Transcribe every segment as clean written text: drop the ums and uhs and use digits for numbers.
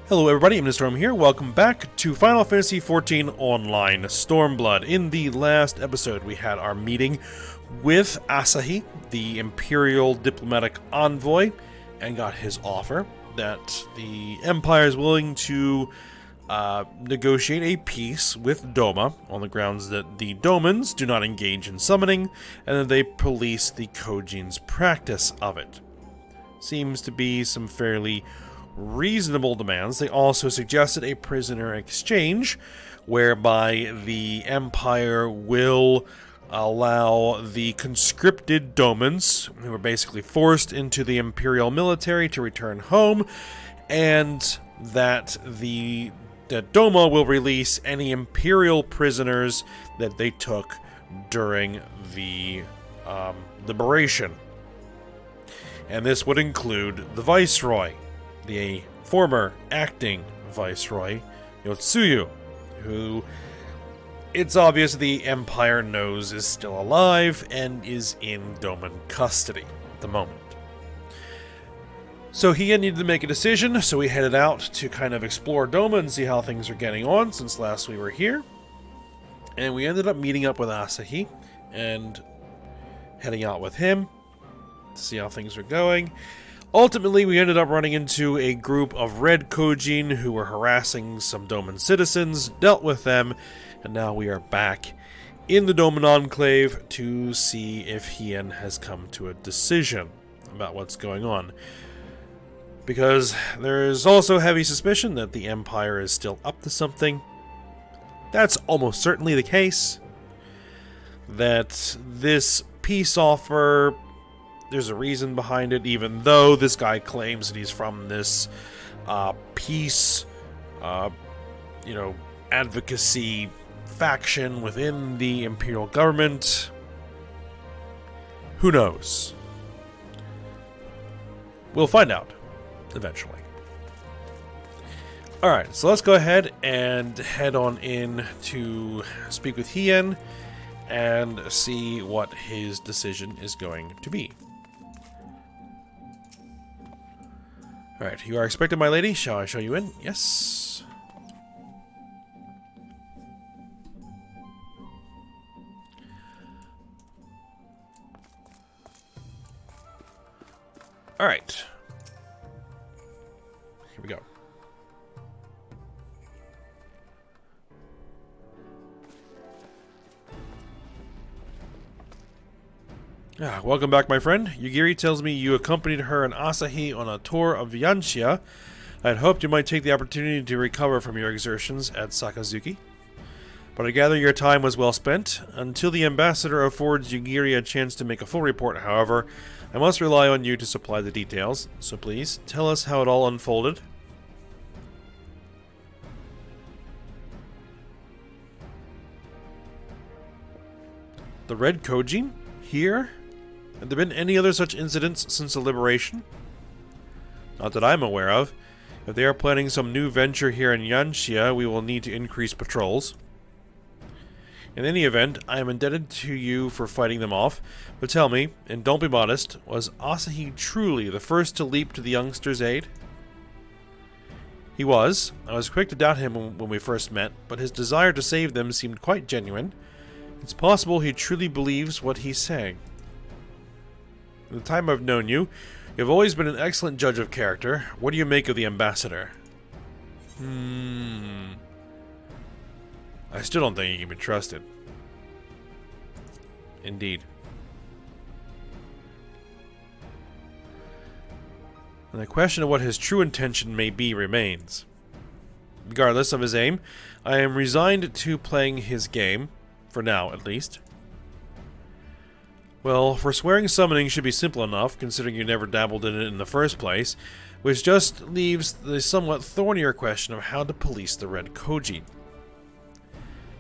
Hello everybody, I'm Storm here. Welcome back to Final Fantasy XIV Online Stormblood. In the last episode, we had our meeting with Asahi, the Imperial Diplomatic Envoy, and got his offer that the Empire is willing to negotiate a peace with Doma on the grounds that the Domans do not engage in summoning, and that they police the Kojin's practice of it. Seems to be some fairly reasonable demands. They also suggested a prisoner exchange whereby the Empire will allow the conscripted Domans, who were basically forced into the Imperial military, to return home, and that Doma will release any Imperial prisoners that they took during the liberation. And this would include the Viceroy, the former acting Viceroy, Yotsuyu, who it's obvious the Empire knows is still alive and is in Doman custody at the moment. So he needed to make a decision, so we headed out to kind of explore Doma and see how things are getting on since last we were here. And we ended up meeting up with Asahi and heading out with him to see how things are going. Ultimately, we ended up running into a group of Red Kojin who were harassing some Doman citizens, dealt with them, and now we are back in the Doman Enclave to see if Hien has come to a decision about what's going on. Because there is also heavy suspicion that the Empire is still up to something. That's almost certainly the case. That this peace offer, there's a reason behind it, even though this guy claims that he's from this peace, advocacy faction within the Imperial government. Who knows? We'll find out eventually. Alright, so let's go ahead and head on in to speak with Hien and see what his decision is going to be. Alright, you are expected, my lady. Shall I show you in? Yes. Alright. Here we go. Welcome back, my friend. Yugiri tells me you accompanied her and Asahi on a tour of Eorzea. I had hoped you might take the opportunity to recover from your exertions at Sakazuki. But I gather your time was well spent. Until the ambassador affords Yugiri a chance to make a full report, however, I must rely on you to supply the details. So please, tell us how it all unfolded. The Red Kojin? Here? Have there been any other such incidents since the liberation? Not that I'm aware of. If they are planning some new venture here in Eorzea, we will need to increase patrols. In any event, I am indebted to you for fighting them off, but tell me, and don't be modest, was Asahi truly the first to leap to the youngster's aid? He was. I was quick to doubt him when we first met, but his desire to save them seemed quite genuine. It's possible he truly believes what he's saying. In the time I've known you, you've always been an excellent judge of character. What do you make of the ambassador? I still don't think he can be trusted. Indeed. And the question of what his true intention may be remains. Regardless of his aim, I am resigned to playing his game. For now, at least. Well, forswearing summoning should be simple enough, considering you never dabbled in it in the first place, which just leaves the somewhat thornier question of how to police the Red Kojin.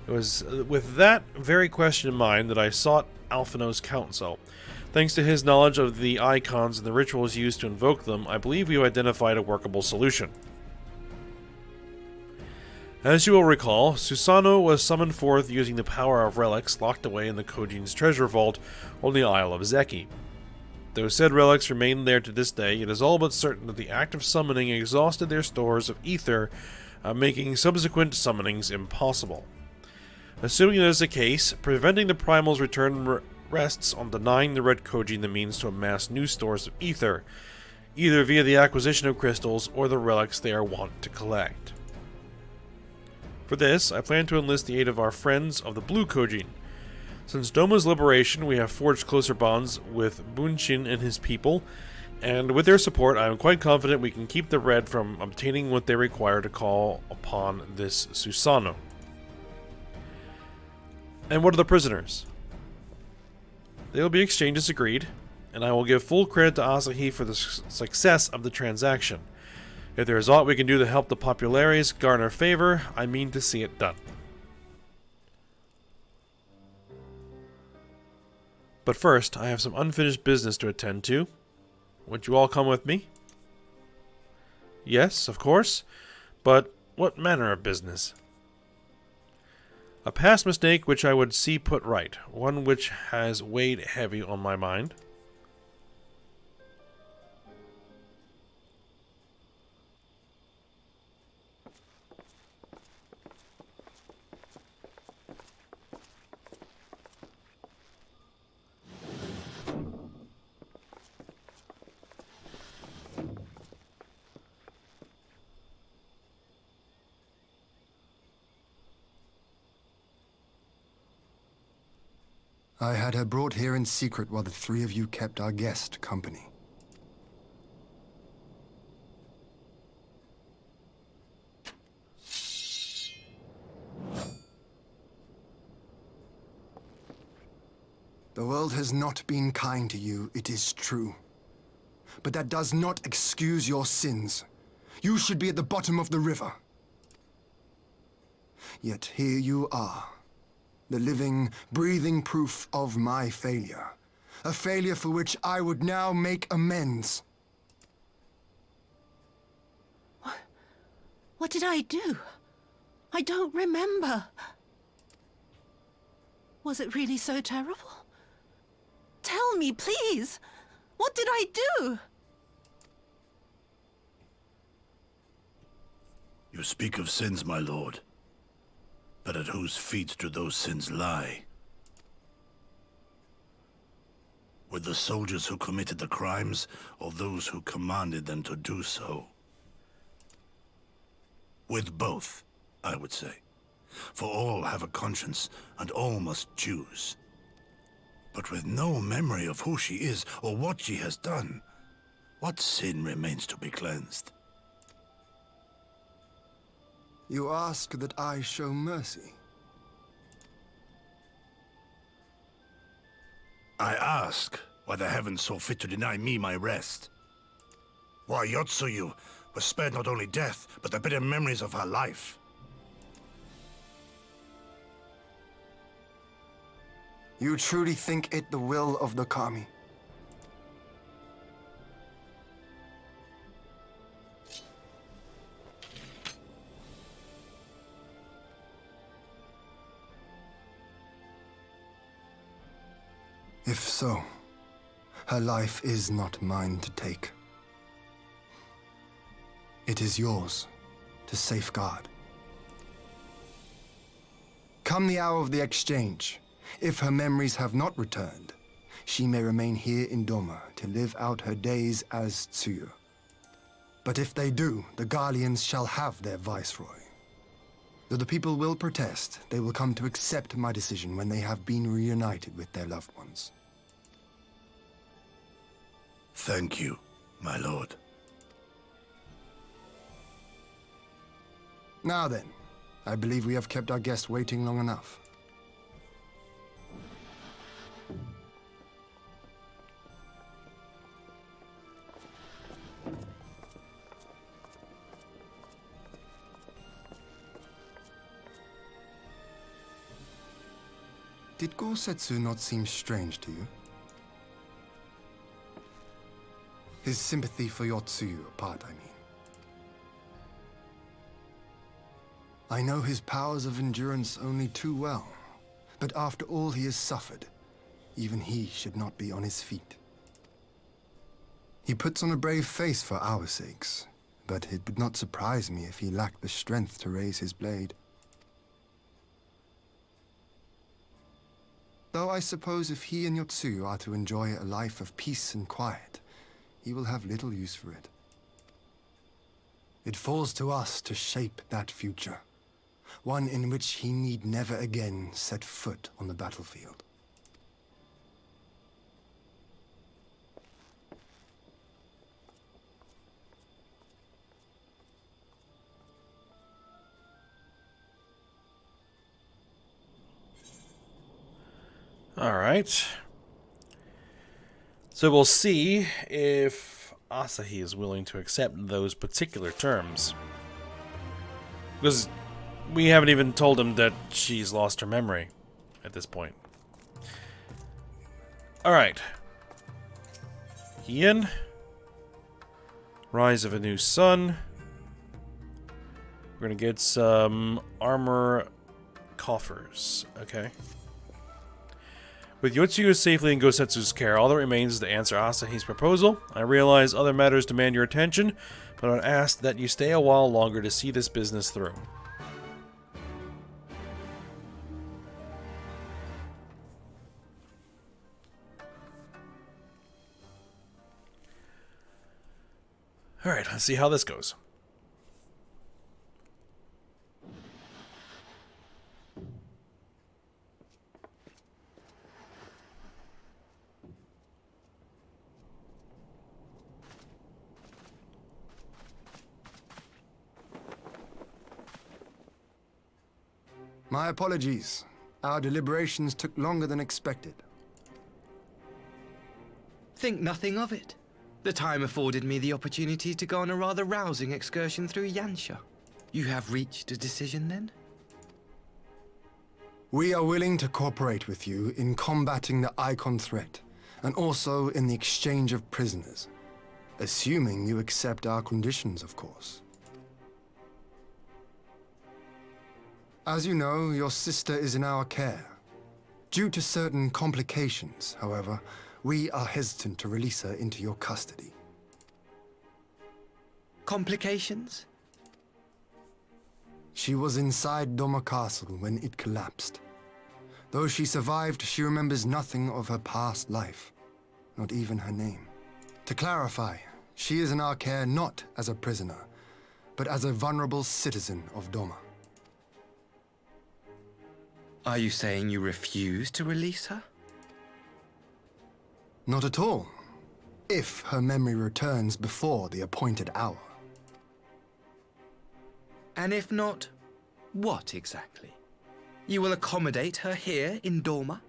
It was with that very question in mind that I sought Alphino's counsel. Thanks to his knowledge of the icons and the rituals used to invoke them, I believe we've identified a workable solution. As you will recall, Susanoo was summoned forth using the power of relics locked away in the Kojin's treasure vault on the Isle of Zeki. Though said relics remain there to this day, it is all but certain that the act of summoning exhausted their stores of ether, making subsequent summonings impossible. Assuming that is the case, preventing the Primal's return rests on denying the Red Koji the means to amass new stores of ether, either via the acquisition of crystals or the relics they are wont to collect. For this, I plan to enlist the aid of our friends of the Blue Kojin. Since Doma's liberation, we have forged closer bonds with Bunshin and his people, and with their support, I am quite confident we can keep the Red from obtaining what they require to call upon this Susanoo. And what of the prisoners? They will be exchanged as agreed, and I will give full credit to Asahi for the success of the transaction. If there is aught we can do to help the Populares garner favor, I mean to see it done. But first, I have some unfinished business to attend to. Would you all come with me? Yes, of course, but what manner of business? A past mistake which I would see put right, one which has weighed heavy on my mind. I had her brought here in secret while the three of you kept our guest company. The world has not been kind to you, it is true. But that does not excuse your sins. You should be at the bottom of the river. Yet here you are. The living, breathing proof of my failure. A failure for which I would now make amends. What did I do? I don't remember. Was it really so terrible? Tell me, please. What did I do? You speak of sins, my lord. But at whose feet do those sins lie? With the soldiers who committed the crimes, or those who commanded them to do so? With both, I would say. For all have a conscience, and all must choose. But with no memory of who she is, or what she has done, what sin remains to be cleansed? You ask that I show mercy. I ask why the heavens saw fit to deny me my rest. Why Yotsuyu was spared not only death, but the bitter memories of her life. You truly think it the will of the Kami? If so, her life is not mine to take. It is yours to safeguard. Come the hour of the exchange, if her memories have not returned, she may remain here in Doma to live out her days as Tsuyu. But if they do, the Garleans shall have their viceroy. Though the people will protest, they will come to accept my decision when they have been reunited with their loved ones. Thank you, my lord. Now then, I believe we have kept our guest waiting long enough. Did Gosetsu not seem strange to you? His sympathy for Yotsuyu apart, I mean. I know his powers of endurance only too well, but after all he has suffered, even he should not be on his feet. He puts on a brave face for our sakes, but it would not surprise me if he lacked the strength to raise his blade. Though I suppose if he and Yotsuyu are to enjoy a life of peace and quiet, he will have little use for it. It falls to us to shape that future, one in which he need never again set foot on the battlefield. Alright. So we'll see if Asahi is willing to accept those particular terms. Because we haven't even told him that she's lost her memory at this point. Alright. Ian. Rise of a New Sun. We're gonna get some armor coffers. Okay. With Yotsuyu safely in Gosetsu's care, all that remains is to answer Asahi's proposal. I realize other matters demand your attention, but I would ask that you stay a while longer to see this business through. Alright, let's see how this goes. My apologies. Our deliberations took longer than expected. Think nothing of it. The time afforded me the opportunity to go on a rather rousing excursion through Yansha. You have reached a decision, then? We are willing to cooperate with you in combating the Icon threat, and also in the exchange of prisoners. Assuming you accept our conditions, of course. As you know, your sister is in our care. Due to certain complications, however, we are hesitant to release her into your custody. Complications? She was inside Doma Castle when it collapsed. Though she survived, she remembers nothing of her past life, not even her name. To clarify, she is in our care not as a prisoner, but as a vulnerable citizen of Doma. Are you saying you refuse to release her? Not at all. If her memory returns before the appointed hour. And if not, what exactly? You will accommodate her here in Doma?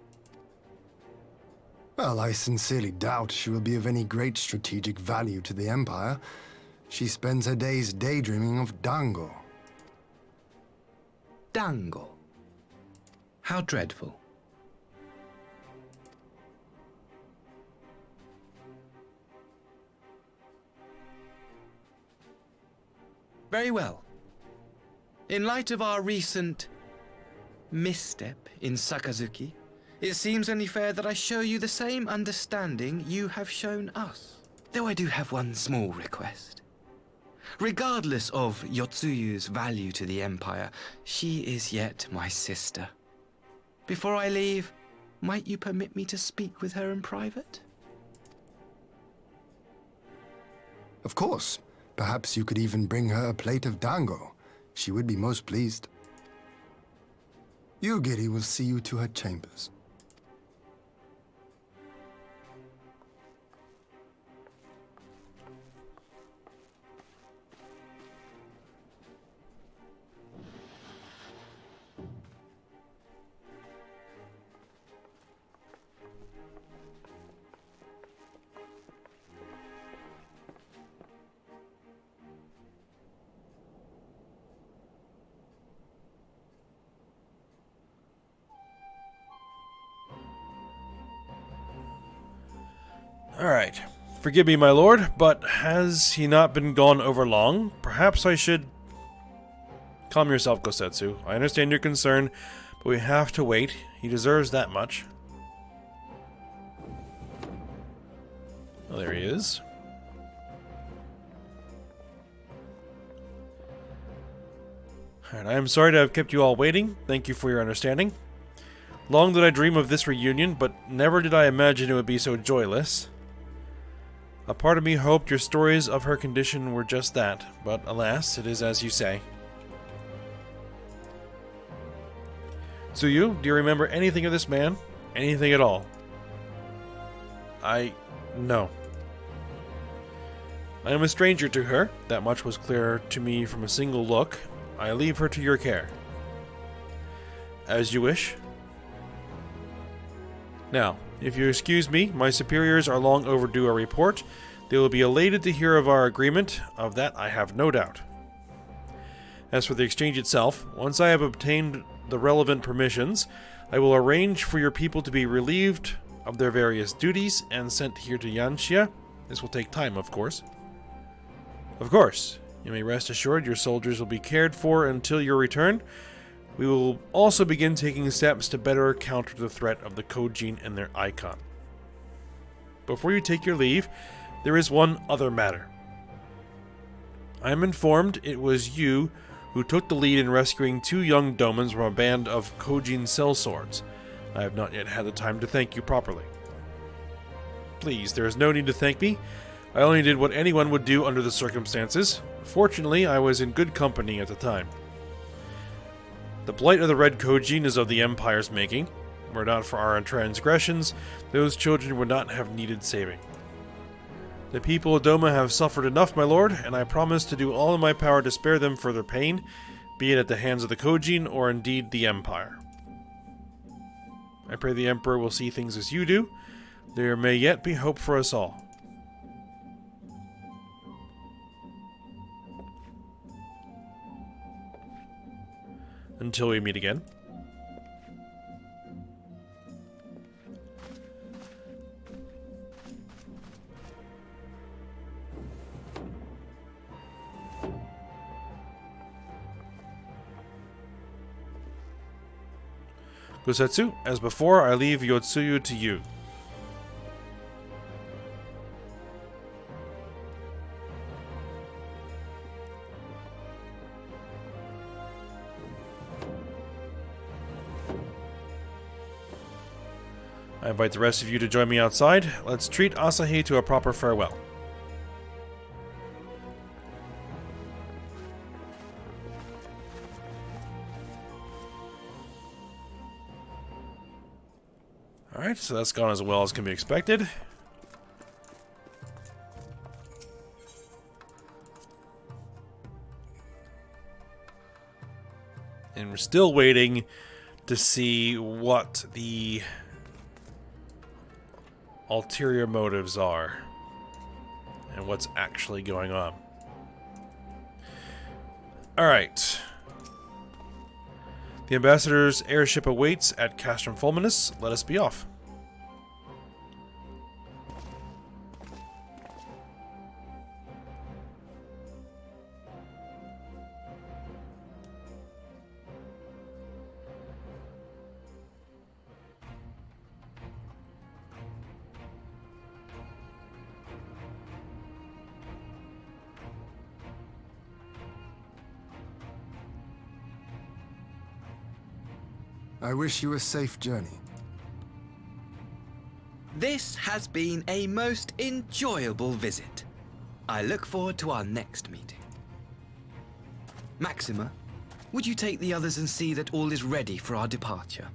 Well, I sincerely doubt she will be of any great strategic value to the Empire. She spends her days daydreaming of Dango. Dango? How dreadful. Very well. In light of our recent misstep in Sakazuki, it seems only fair that I show you the same understanding you have shown us. Though I do have one small request. Regardless of Yotsuyu's value to the Empire, she is yet my sister. Before I leave, might you permit me to speak with her in private? Of course. Perhaps you could even bring her a plate of dango. She would be most pleased. Yugiri will see you to her chambers. Alright. Forgive me, my lord, but has he not been gone over long? Perhaps I should... Calm yourself, Gosetsu. I understand your concern, but we have to wait. He deserves that much. Oh, there he is. Alright, I am sorry to have kept you all waiting. Thank you for your understanding. Long did I dream of this reunion, but never did I imagine it would be so joyless. A part of me hoped your stories of her condition were just that, but alas, it is as you say. Tsuyu, do you remember anything of this man? Anything at all? No. I am a stranger to her. That much was clear to me from a single look. I leave her to your care. As you wish. Now, if you excuse me, my superiors are long overdue a report. They will be elated to hear of our agreement. Of that I have no doubt. As for the exchange itself, once I have obtained the relevant permissions, I will arrange for your people to be relieved of their various duties and sent here to Yanxia. This will take time, of course. Of course, you may rest assured your soldiers will be cared for until your return. We will also begin taking steps to better counter the threat of the Kojin and their icon. Before you take your leave, there is one other matter. I am informed it was you who took the lead in rescuing 2 young domans from a band of Kojin sellswords. I have not yet had the time to thank you properly. Please, there is no need to thank me. I only did what anyone would do under the circumstances. Fortunately, I was in good company at the time. The plight of the Red Kojin is of the Empire's making. Were it not for our transgressions, those children would not have needed saving. The people of Doma have suffered enough, my lord, and I promise to do all in my power to spare them further pain, be it at the hands of the Kojin or indeed the Empire. I pray the Emperor will see things as you do. There may yet be hope for us all. Until we meet again. Gosetsu, as before, I leave Yotsuyu to you. I invite the rest of you to join me outside. Let's treat Asahi to a proper farewell. Alright, so that's gone as well as can be expected. And we're still waiting to see what the ulterior motives are and what's actually going on. Alright. The ambassador's airship awaits at Castrum Fulminus. Let us be off. I wish you a safe journey. This has been a most enjoyable visit. I look forward to our next meeting. Maxima, would you take the others and see that all is ready for our departure?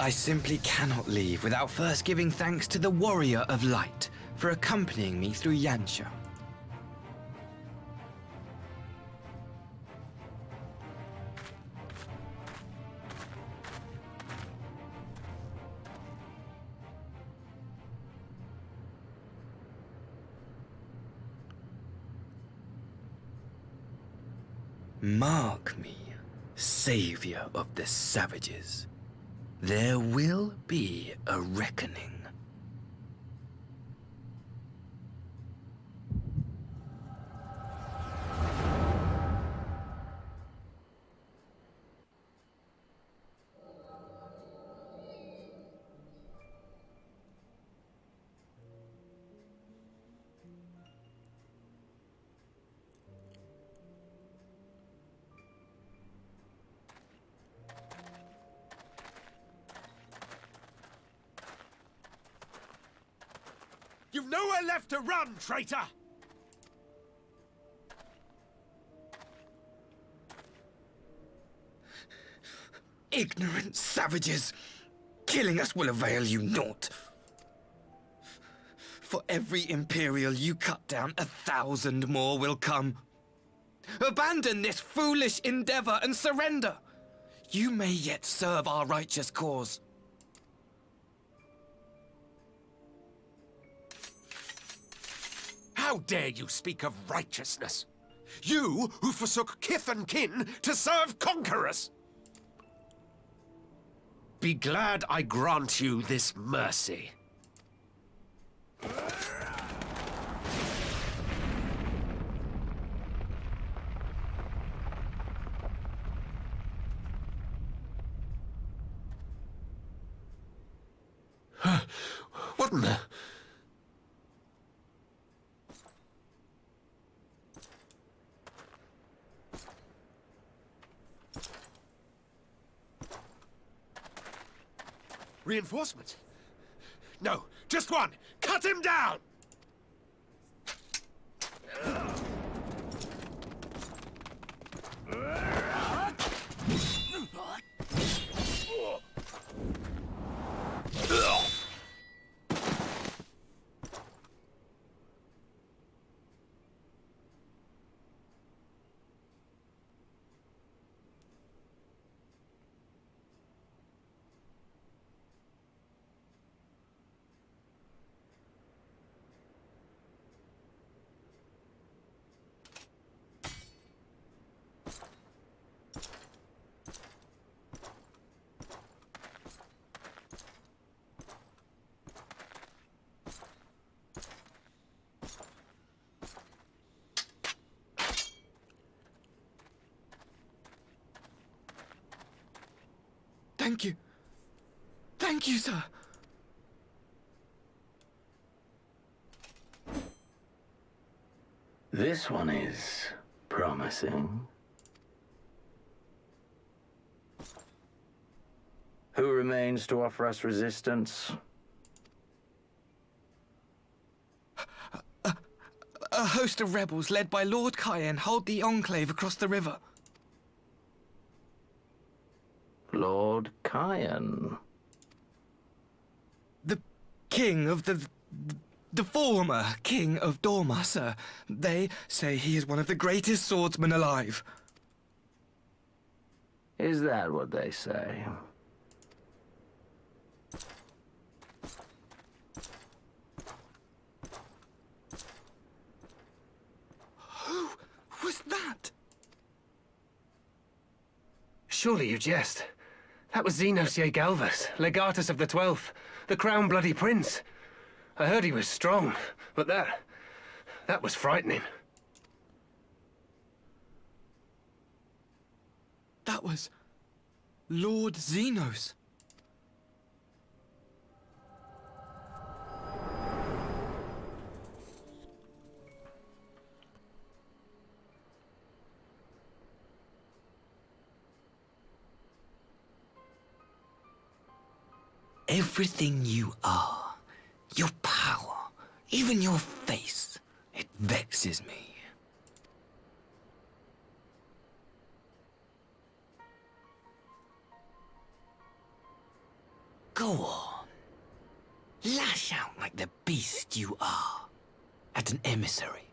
I simply cannot leave without first giving thanks to the Warrior of Light for accompanying me through Yanxia. Mark me, savior of the savages. There will be a reckoning. nowhere left to run, traitor! Ignorant savages! Killing us will avail you naught. For every Imperial you cut down, 1,000 more will come. Abandon this foolish endeavor and surrender. You may yet serve our righteous cause. How dare you speak of righteousness? You who forsook kith and kin to serve conquerors! Be glad I grant you this mercy. What in the... Reinforcements? No, just one! Cut him down! Thank you. Thank you, sir. This one is promising. Who remains to offer us resistance? A host of rebels led by Lord Cayenne hold the enclave across the river. Lord Cayenne. The king of the former king of Dorma, sir. They say he is one of the greatest swordsmen alive. Is that what they say? Who was that? Surely you jest. That was Xenos Galvus, legatus of the 12th, the Crown Bloody Prince. I heard he was strong, but that was frightening. That was Lord Xenos. Everything you are, your power, even your face, it vexes me. Go on. Lash out like the beast you are at an emissary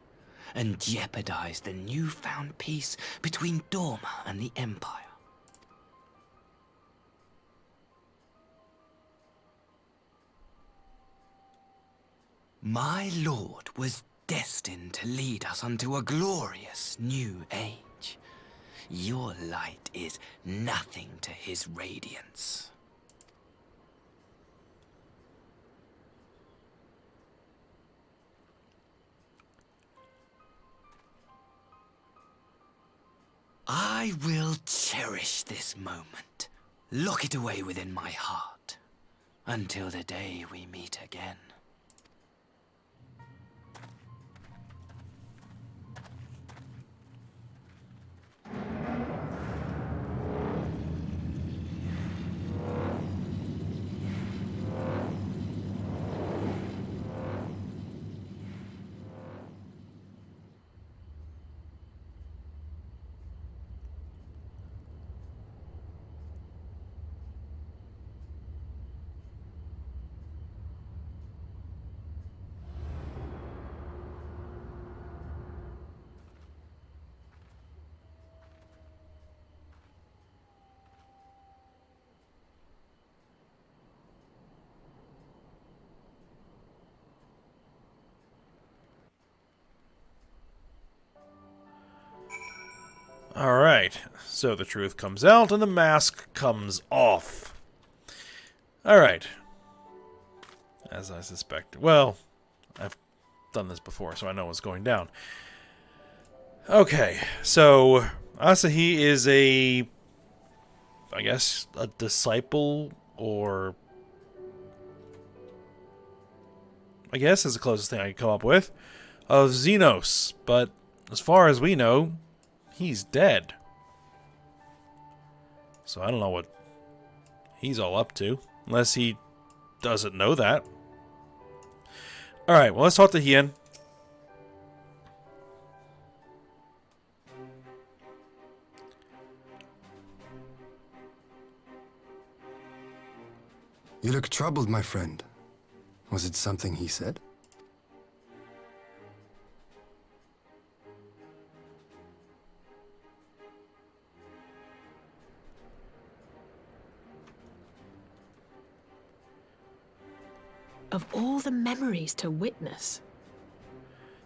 and jeopardize the newfound peace between Dorma and the Empire. My lord was destined to lead us unto a glorious new age. Your light is nothing to his radiance. I will cherish this moment, lock it away within my heart, until the day we meet again. Alright, so the truth comes out and the mask comes off. Alright. As I suspected. Well, I've done this before, so I know what's going down. Okay, so Asahi is I guess, a disciple, or I guess is the closest thing I can come up with, of Xenos, but as far as we know, he's dead. So I don't know what he's all up to, unless he doesn't know that. Alright, well, let's talk to Hien. You look troubled, my friend. Was it something he said? Of all the memories to witness.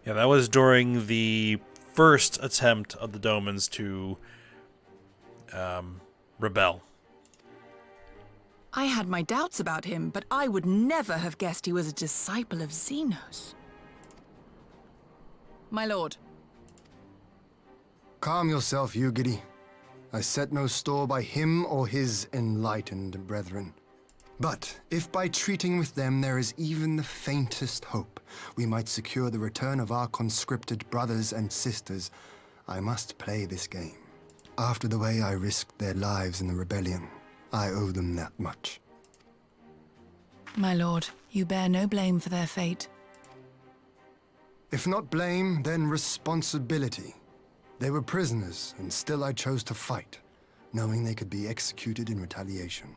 Yeah, that was during the first attempt of the Domans to rebel. I had my doubts about him, but I would never have guessed he was a disciple of Xenos. My lord. Calm yourself, Yugiri. I set no store by him or his enlightened brethren. But if by treating with them there is even the faintest hope, we might secure the return of our conscripted brothers and sisters, I must play this game. After the way I risked their lives in the rebellion, I owe them that much. My lord, you bear no blame for their fate. If not blame, then responsibility. They were prisoners, and still I chose to fight, knowing they could be executed in retaliation.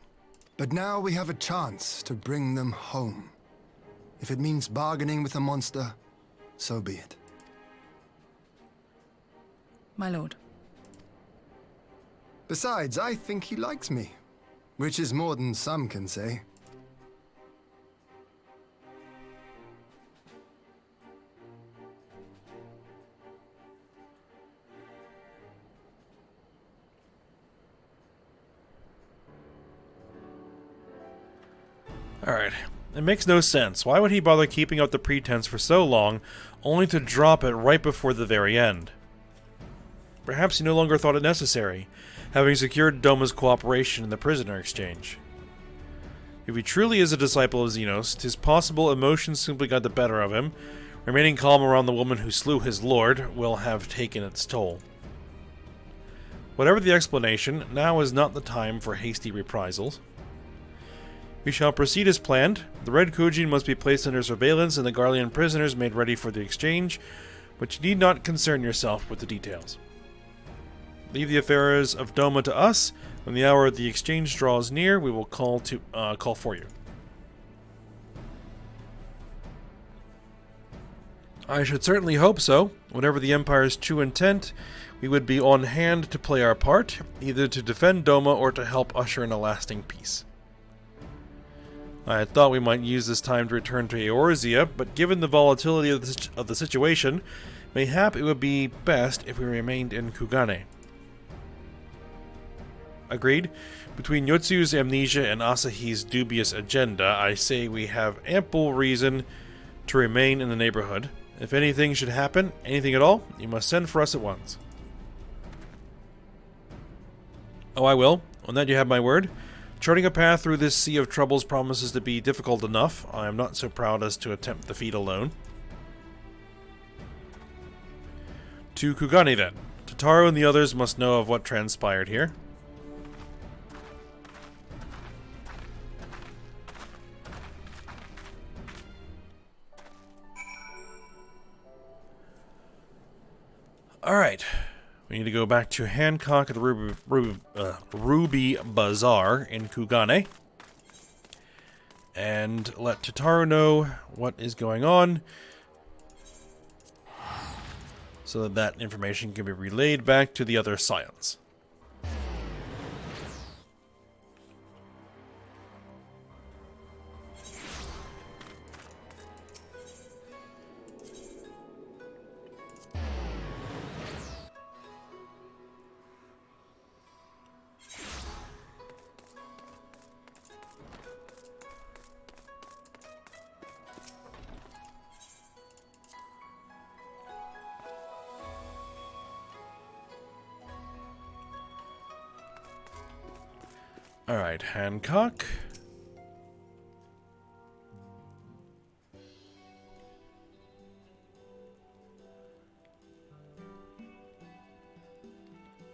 But now we have a chance to bring them home. If it means bargaining with a monster, so be it. My lord. Besides, I think he likes me, which is more than some can say. Alright, it makes no sense. Why would he bother keeping up the pretense for so long, only to drop it right before the very end? Perhaps he no longer thought it necessary, having secured Doma's cooperation in the prisoner exchange. If he truly is a disciple of Xenos, 'tis possible emotions simply got the better of him. Remaining calm around the woman who slew his lord will have taken its toll. Whatever the explanation, now is not the time for hasty reprisals. We shall proceed as planned. The Red Kujin must be placed under surveillance and the Garlean prisoners made ready for the exchange, but you need not concern yourself with the details. Leave the affairs of Doma to us. When the hour of the exchange draws near, we will call for you. I should certainly hope so. Whatever the Empire's true intent, we would be on hand to play our part, either to defend Doma or to help usher in a lasting peace. I had thought we might use this time to return to Eorzea, but given the volatility of the situation, mayhap it would be best if we remained in Kugane. Agreed. Between Yotsu's amnesia and Asahi's dubious agenda, I say we have ample reason to remain in the neighborhood. If anything should happen, anything at all, you must send for us at once. Oh, I will. On that you have my word. Charting a path through this sea of troubles promises to be difficult enough. I am not so proud as to attempt the feat alone. To Kugane, then. Tataru and the others must know of what transpired here. Alright. We need to go back to Hancock at the Ruby Bazaar in Kugane. And let Tataru know what is going on, so that that information can be relayed back to the other Scions. Alright, Hancock.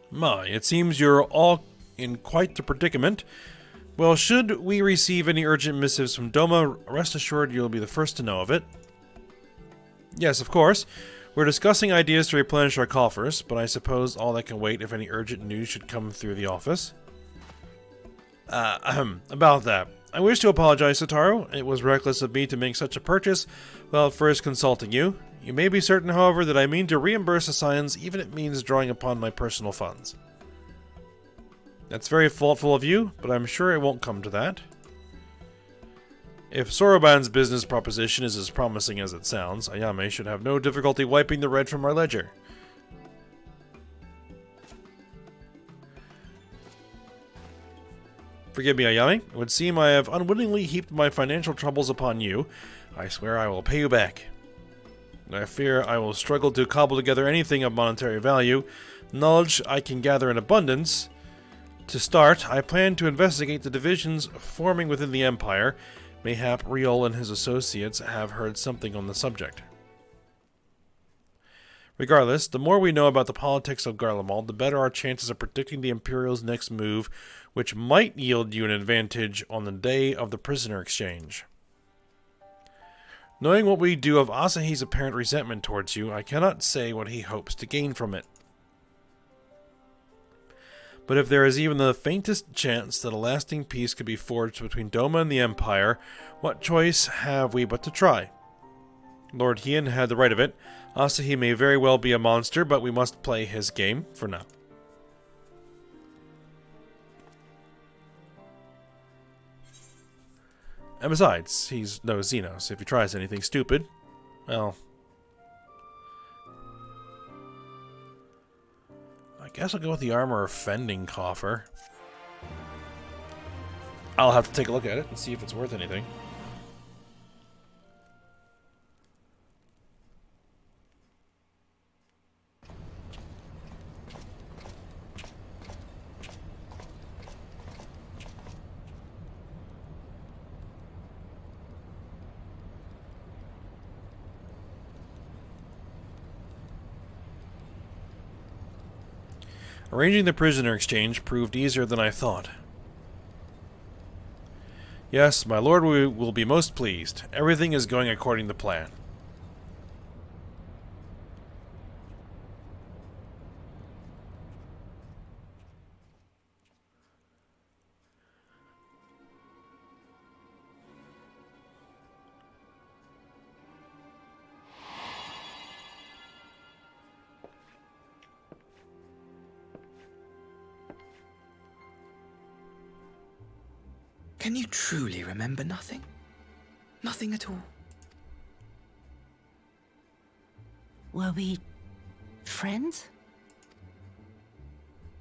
My, it seems you're all in quite the predicament. Well, should we receive any urgent missives from Doma, rest assured you'll be the first to know of it. Yes, of course. We're discussing ideas to replenish our coffers, but I suppose all that can wait if any urgent news should come through the office. About that. I wish to apologize, Satoru. It was reckless of me to make such a purchase without first consulting you. You may be certain, however, that I mean to reimburse the Scions, even if it means drawing upon my personal funds. That's very thoughtful of you, but I'm sure it won't come to that. If Soroban's business proposition is as promising as it sounds, Ayame should have no difficulty wiping the red from our ledger. Forgive me, Ayame. It would seem I have unwittingly heaped my financial troubles upon you. I swear I will pay you back. I fear I will struggle to cobble together anything of monetary value. Knowledge I can gather in abundance. To start, I plan to investigate the divisions forming within the Empire. Mayhap Riol and his associates have heard something on the subject. Regardless, the more we know about the politics of Garlemald, the better our chances of predicting the Imperial's next move, which might yield you an advantage on the day of the prisoner exchange. Knowing what we do of Asahi's apparent resentment towards you, I cannot say what he hopes to gain from it. But if there is even the faintest chance that a lasting peace could be forged between Doma and the Empire, what choice have we but to try? Lord Hien had the right of it. Asahi may very well be a monster, but we must play his game for now. And besides, he's no Xenos. If he tries anything stupid, well, I guess I'll go with the armor offending coffer. I'll have to take a look at it and see if it's worth anything. Arranging the prisoner exchange proved easier than I thought. Yes, my lord will be most pleased. Everything is going according to plan. Can you truly remember nothing? Nothing at all? Were we friends?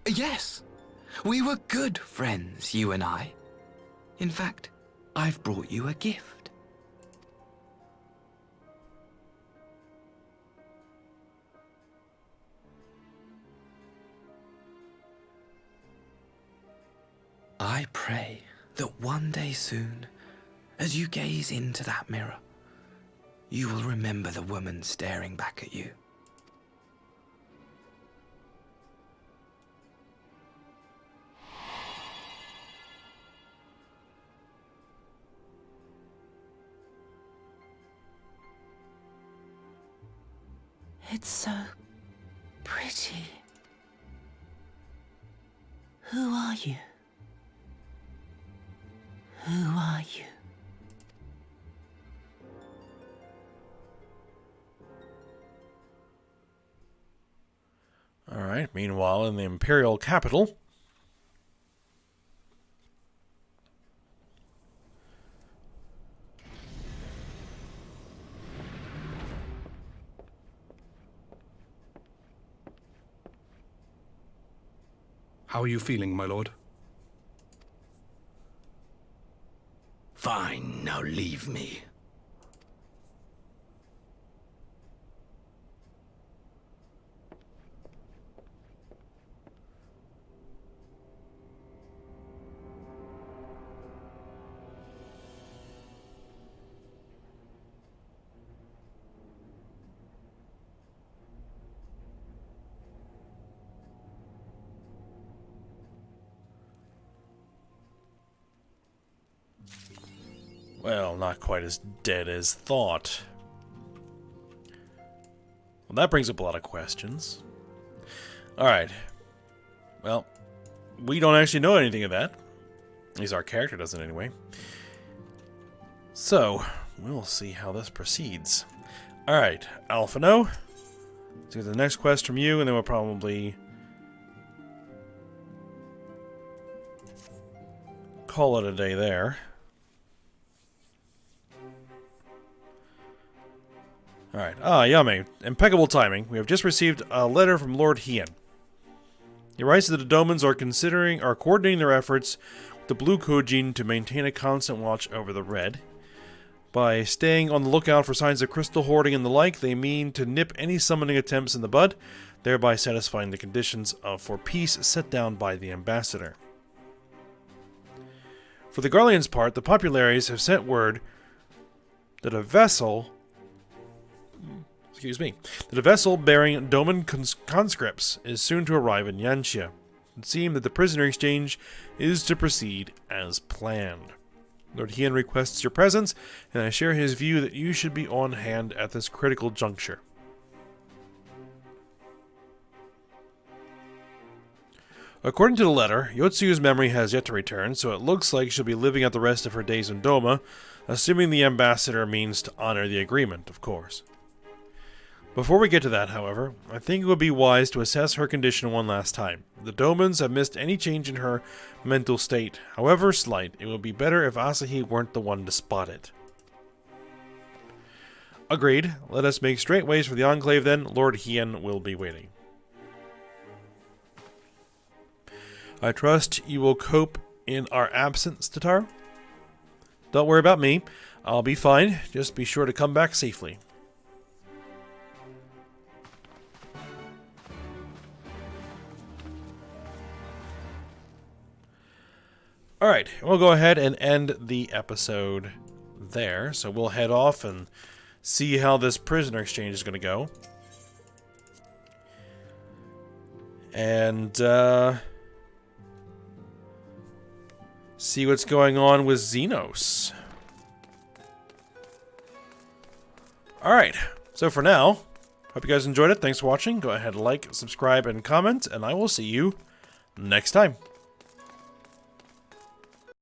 Yes. We were good friends, you and I. In fact, I've brought you a gift. I pray that one day soon, as you gaze into that mirror, you will remember the woman staring back at you. It's so pretty. Who are you? Who are you? Alright, meanwhile in the Imperial capital. How are you feeling, my lord? Fine, now leave me. Well, not quite as dead as thought. Well, that brings up a lot of questions. Alright. Well, we don't actually know anything of that. At least our character doesn't anyway. So, we'll see how this proceeds. Alright, Alphino. Let's get the next quest from you, and then we'll probably call it a day there. Alright, yummy. Impeccable timing. We have just received a letter from Lord Hien. He writes that the Domans are coordinating their efforts with the Blue Kojin to maintain a constant watch over the Red. By staying on the lookout for signs of crystal hoarding and the like, they mean to nip any summoning attempts in the bud, thereby satisfying the conditions for peace set down by the ambassador. For the Garlean's part, the Populares have sent word that a vessel bearing Doman conscripts is soon to arrive in Yanxia. It would seem that the prisoner exchange is to proceed as planned. Lord Hien requests your presence, and I share his view that you should be on hand at this critical juncture. According to the letter, Yotsu's memory has yet to return, so it looks like she'll be living out the rest of her days in Doma, assuming the ambassador means to honor the agreement, of course. Before we get to that, however, I think it would be wise to assess her condition one last time. The Domans have missed any change in her mental state. However slight, it would be better if Asahi weren't the one to spot it. Agreed. Let us make straight ways for the Enclave then. Lord Hien will be waiting. I trust you will cope in our absence, Tataru. Don't worry about me. I'll be fine. Just be sure to come back safely. Alright, we'll go ahead and end the episode there. So we'll head off and see how this prisoner exchange is going to go. And, see what's going on with Xenos. Alright, so for now, hope you guys enjoyed it. Thanks for watching. Go ahead and like, subscribe, and comment, and I will see you next time.